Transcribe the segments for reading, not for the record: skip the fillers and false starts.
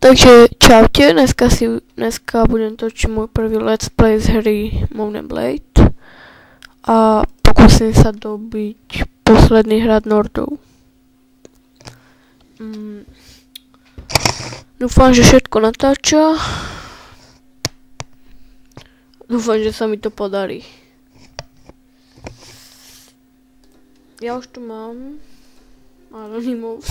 Takže čaute, dneska budem točiť môj prvý let's play z hry Mount & Blade a pokúsim sa dobiť posledný hrad Nordov. Dúfam, že všetko natáča. Dúfam, že sa mi to podarí. Ja už tu mám anonymous.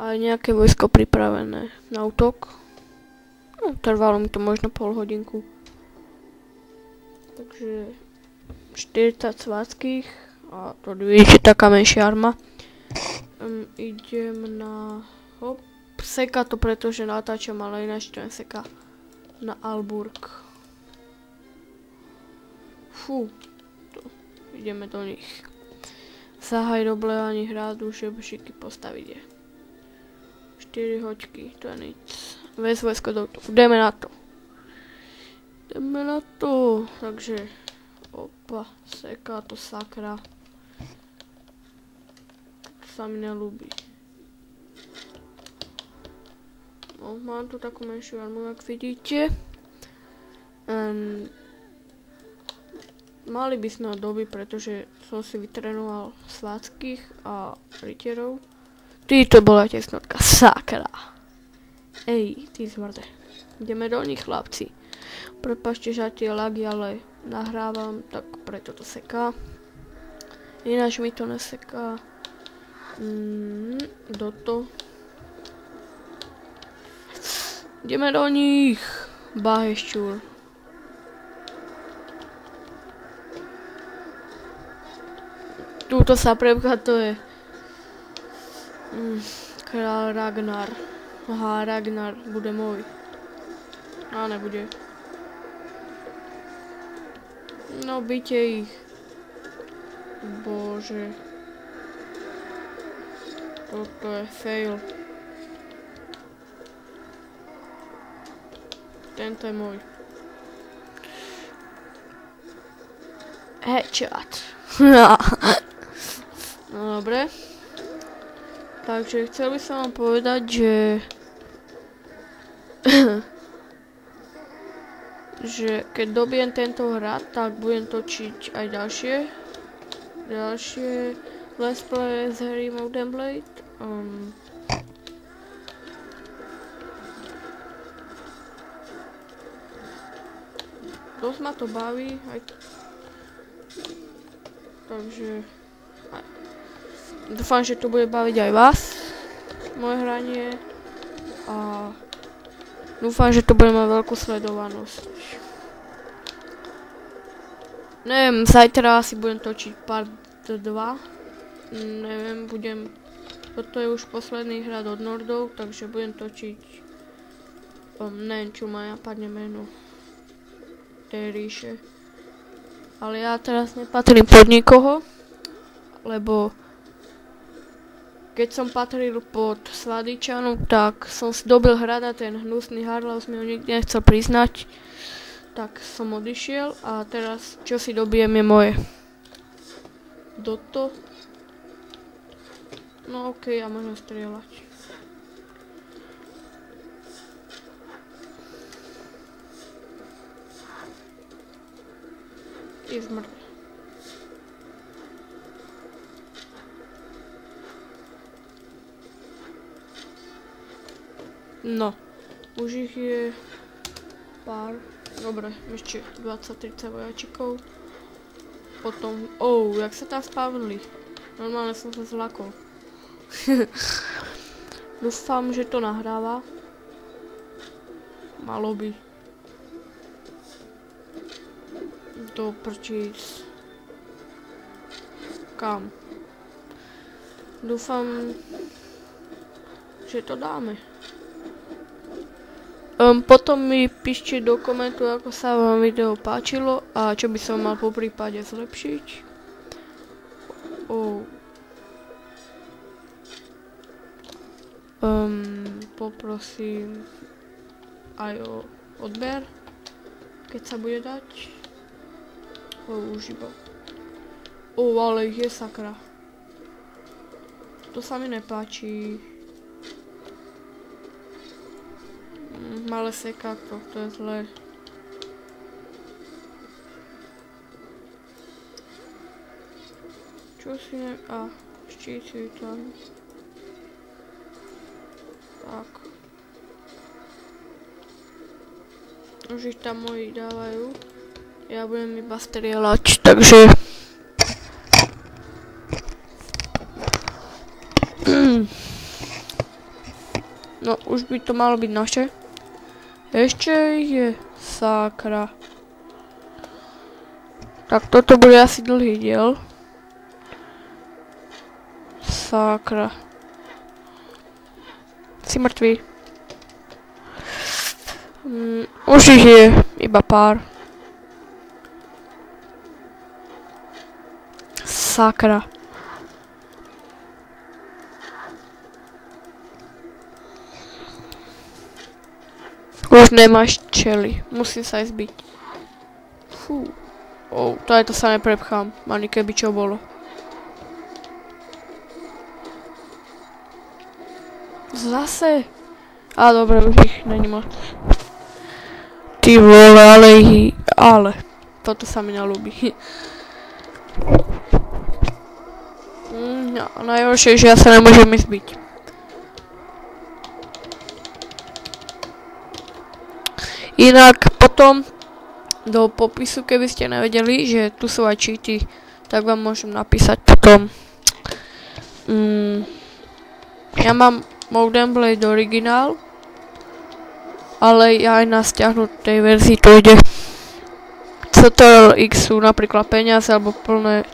A nejaké vojsko pripravené na útok. No, trvalo mi to možno pol hodinku. Takže 40 sváckých a to vidíte, taká menšia arma. Idem na... Hop, seka to, pretože natáčam, ale ináč to neseka. Na Alburg. Fú, ideme do nich. Zahaj do blevání hradu, šebušiky postaviť je. 4 hoďky, to je nic. Ves vojsko do toho. Jdeme na to. Jdeme na to. Takže, opa, seká to sakra. To sa mi nelúbi. No, mám tu takú menšiu armu, jak vidíte. Mali by sme ho dobiť, pretože som si vytrénoval sváckých a rytierov. Ty, to bola tesnotka, sakra. Ej, ty zmrde. Ideme do nich, chlapci. Prepáčte za tie lagy, ale nahrávam, tak preto to seká. Ináč mi to neseká. Do to. Ideme do nich. Bahešťúr. Túto sa prepcha, to je... Král Ragnar. Aha, Ragnar bude môj. A nebude. No, byte ich. Bože. Toto je fail. Tento je môj. Headshot. No, dobre. Takže chcel by som vám povedať, že keď dobijem tento hrad, tak budem točiť aj ďalšie let's play z hry Mount & Blade. Dosť ma to baví, takže dúfam, že to bude baviť aj vás, moje hranie, a dúfam, že to bude mať veľkú sledovanosť. Neviem, zajtra asi budem točiť part 2, neviem, toto je už posledný hrad od Nordov, takže budem točiť, neviem, čo ma napadne meno tej ríše. Ale ja teraz nepatrím pod nikoho, lebo keď som patril pod Svadičanu, tak som si dobil hrad a ten hnusný Harlaus mi ho nikdy nechcel priznať. Tak som odišiel a teraz, čo si dobijem, je moje. Doto. No okej, ja môžem strieľať. I zmrde. No, už ich je pár, dobre, ešte 20-30 vojačikov. Potom, jak sa tam spavnili. Normálne som sa zlakol. Dúfam, že to nahráva. Malo by. Do prčíc. Kam? Dúfam, že to dáme. Potom mi píšte do komentu, ako sa vám video páčilo a čo by som mal po prípade zlepšiť. Poprosím aj o odber, keď sa bude dať. Už iba. Ale ich je sakra. To sa mi nepáči. malé sekáko, to je zlé. Čo si ne... A, štít si tam. Tak. Už ich tam moji dávajú. Ja budem iba strieľať, takže... No, už by to malo byť naše. Ešte je sakra. Tak toto bude asi dlhý diel. Sakra. Si mŕtvý. Už ich je iba pár. Sakra. Už nemáš čeli. Musím sa aj zbiť. Fú. To aj to sa neprepchám. Ani keby čo bolo. Zase. A dobre, už ich není moc. Ty vole, ale. Toto sa mi nelúbi. No, najhoršie, že ja sa nemôžem zbiť. Inak potom do popisu, keby ste nevedeli, že tu sú aj cheaty, tak vám môžem napísať potom. Ja mám Modem Blade originál, ale aj na stiahnutej verzii to ide. CTRL-X sú napríklad peniaze alebo plné,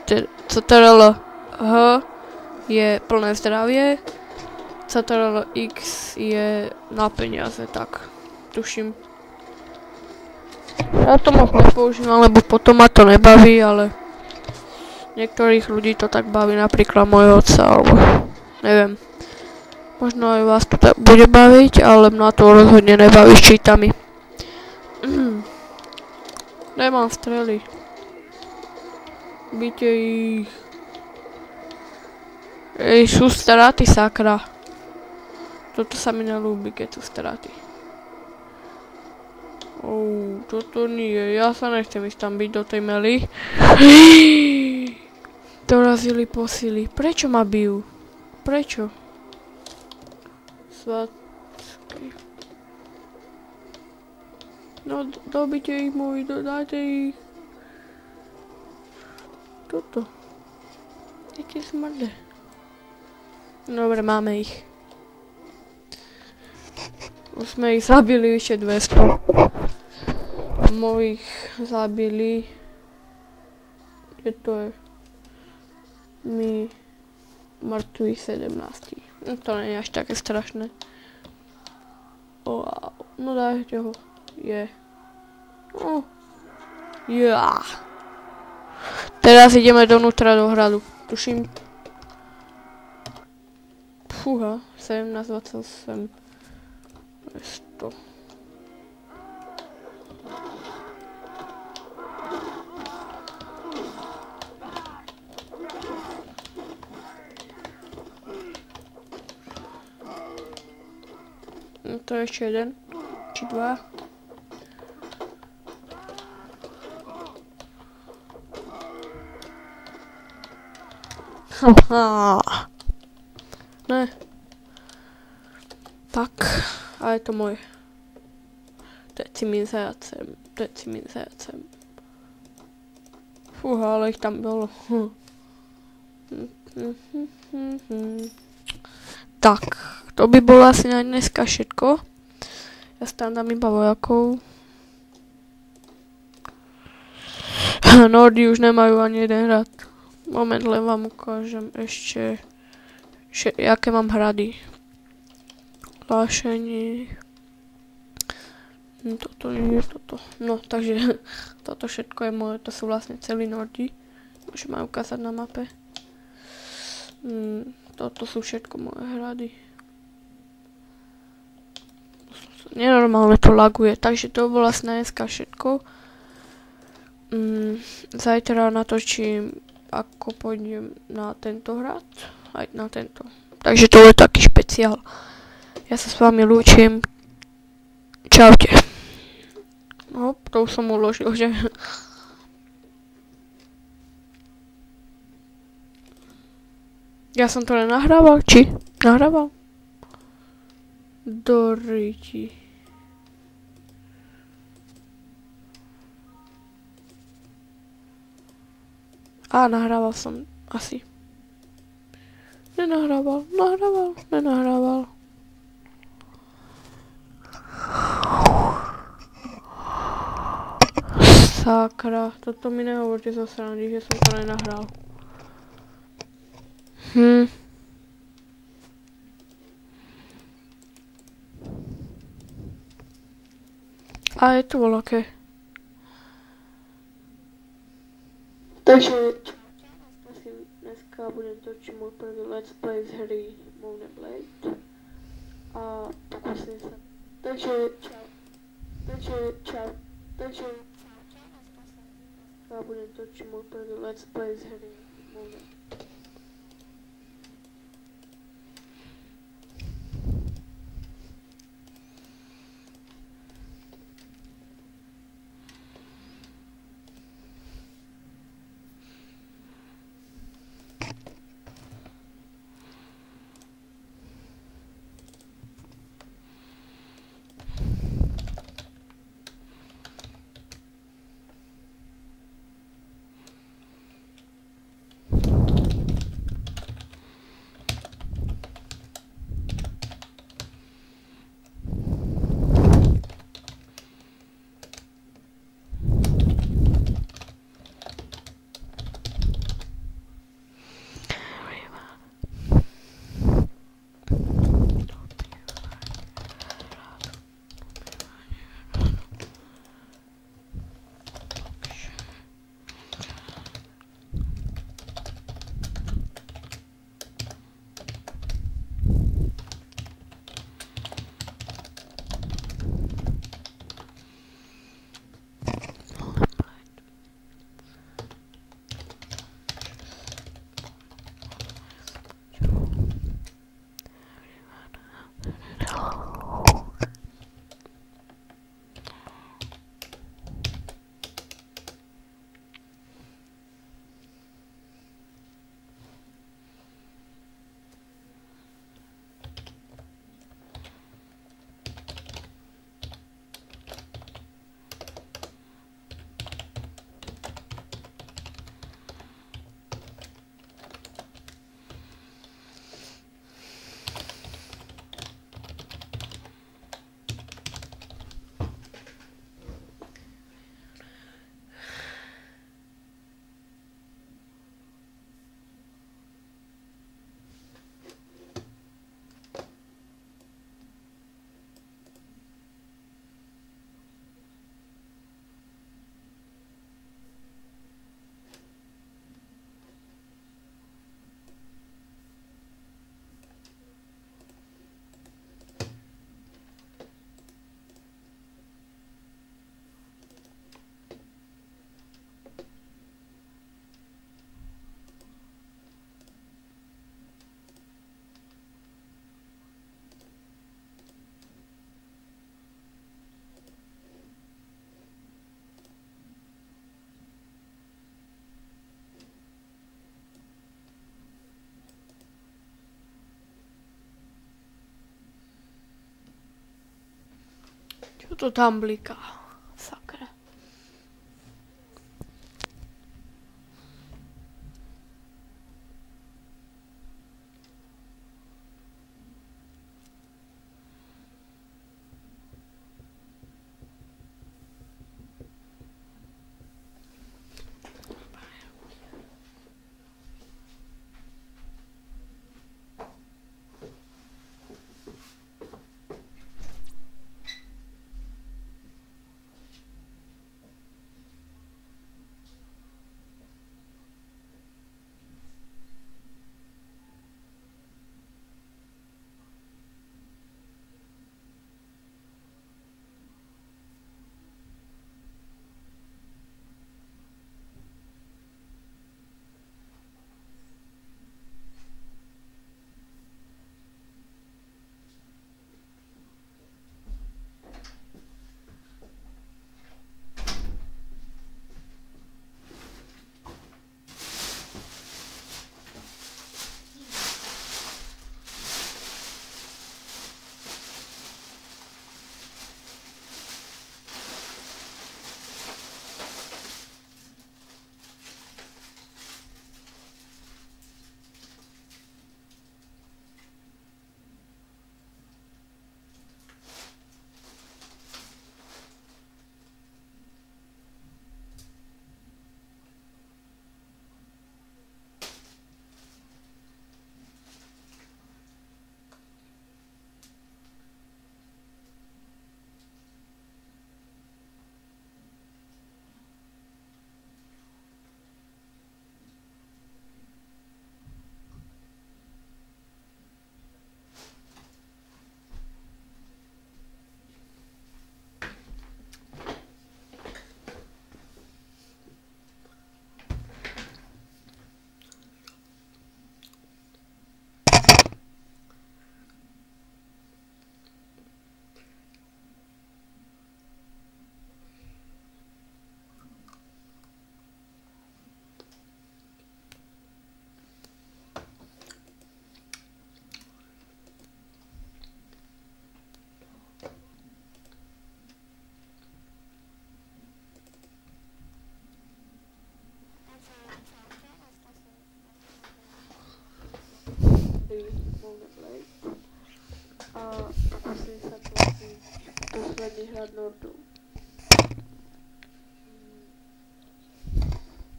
CTRL-H je plné zdravie, CTRL-X je na peniaze, tak tuším. Ja to moc nepoužívam, lebo potom ma to nebaví, ale niektorých ľudí to tak baví, napríklad môjho otca, alebo neviem. Možno aj vás to tak bude baviť, ale mňa to rozhodne nebaví s cheatami. Nemám strely. Byte ich. Sú straty, sakra. Toto sa mi nelúbi, keď sú straty. Toto nie, ja sa nechcem ísť tam byť do tej mely. Dorazili posily. Prečo ma bijú? Prečo? Svatky. No, dobite ich moji, dodajte ich. Toto. Jaké smrde. Dobre, máme ich. Už sme ich zabili vyše 200. Mojich zabili. Kde to je? My mŕtvi 17. No to nie je až také strašné. Wow. No dajte ho. Je. Teraz ideme donútra do hradu. Tuším. Fúha. 17, 28. 100. To je ešte jeden, či dva. Ne. Tak, a je to moje. Teď si mi zajacem. Fúha, ale ich tam bolo. Tak, to by bolo asi na dneska všetko. Ja tam dám iba vojakov. Nordy už nemajú ani jeden hrad. Moment, len vám ukážem ešte, aké mám hrady. Hlášenie. Toto nie je toto. No, takže toto všetko je moje, to sú vlastne celý Nordy. Môžem aj ukázať na mape. Toto sú všetko moje hrady. Nenormálne to laguje, takže to bolo vlastne dneska všetko. Zajtra natočím, ako pôjdem na tento hrad, aj na tento. Takže to je taký špeciál. Ja sa s vami lúčim. Čaute. No, to už som uložil, že? Ja som to nenahrával, či? Nahrával? Do riti. Nahrával som asi. Nenahrával. Sakra, toto mi nehovorte zo srandy, že som to nenahral. A je to voľaké. Takže dneska budem točiť môj prvý let's play z hry Moon and Blade. A pokúsim sa. Takže čau. Ja budem točiť môj prvý let's play z hry Moon and Blade. Čo to tam bliká? Sakra. Boulder Blade. A musím sa tlačiť posledný hrad Nordu.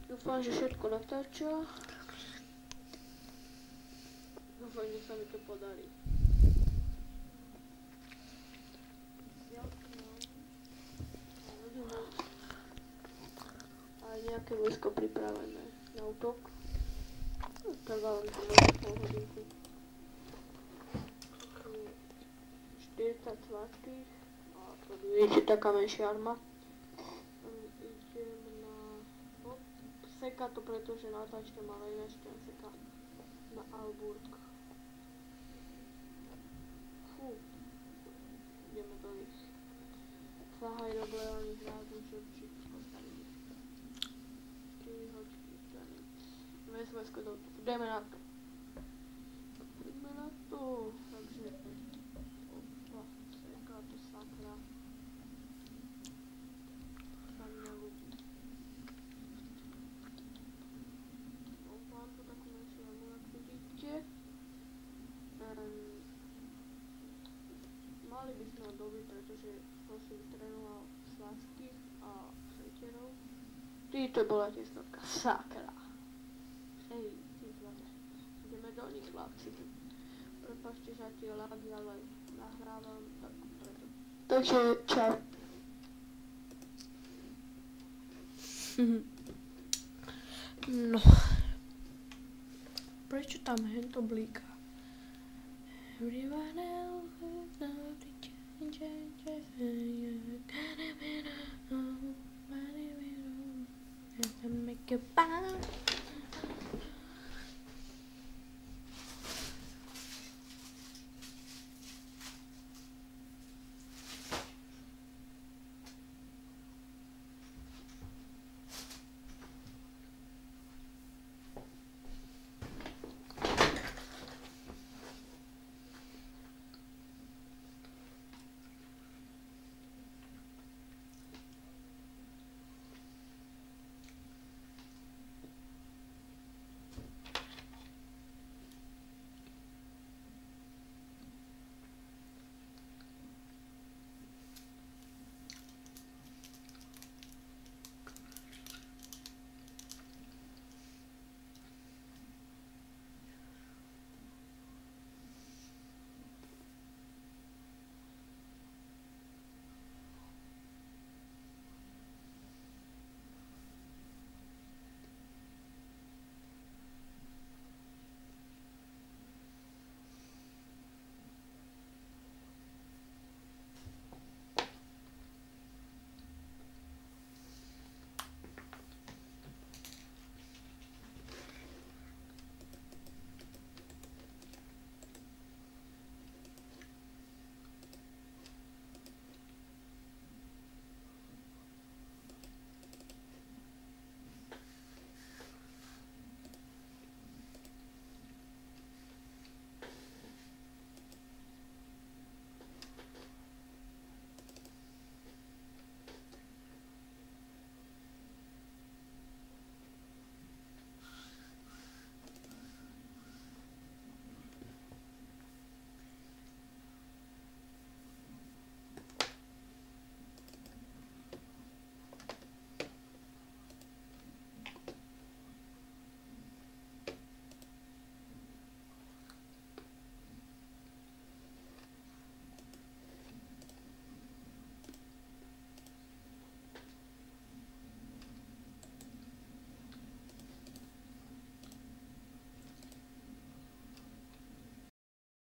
Dúfam, že všetko natáča. Dúfam, že sa mi to podarí. Aj nejaké vojsko pripravené na útok. Trvalo mi to možno pol hodinku. 40 sladkých. A to vidíte, taká menšia arma. Idem na... Seka to, pretože natáčka má najväčšia seka na Alburg. Fú. Ideme do nich. Sahaj do bojevaných rádov, že určite postavili. 4 hoďky, stanic. Vesvojsko do... Ideme na to. Ideme na to. Takže... Opa, seka to sakra. Tam na ľudí. No, mám tu takú menšiu armu, ak vidíte. Mali by sme ho dobiť, pretože som si trénoval sladkých a svetierov. To bola tesnotka, sakra. Hej, ty zlade. Ideme do nich, chlapci. Prepáčte za tie lagy, ale nahrávam tak preto. Takže čau. No. Prečo tam hento blíka? Everyone else is not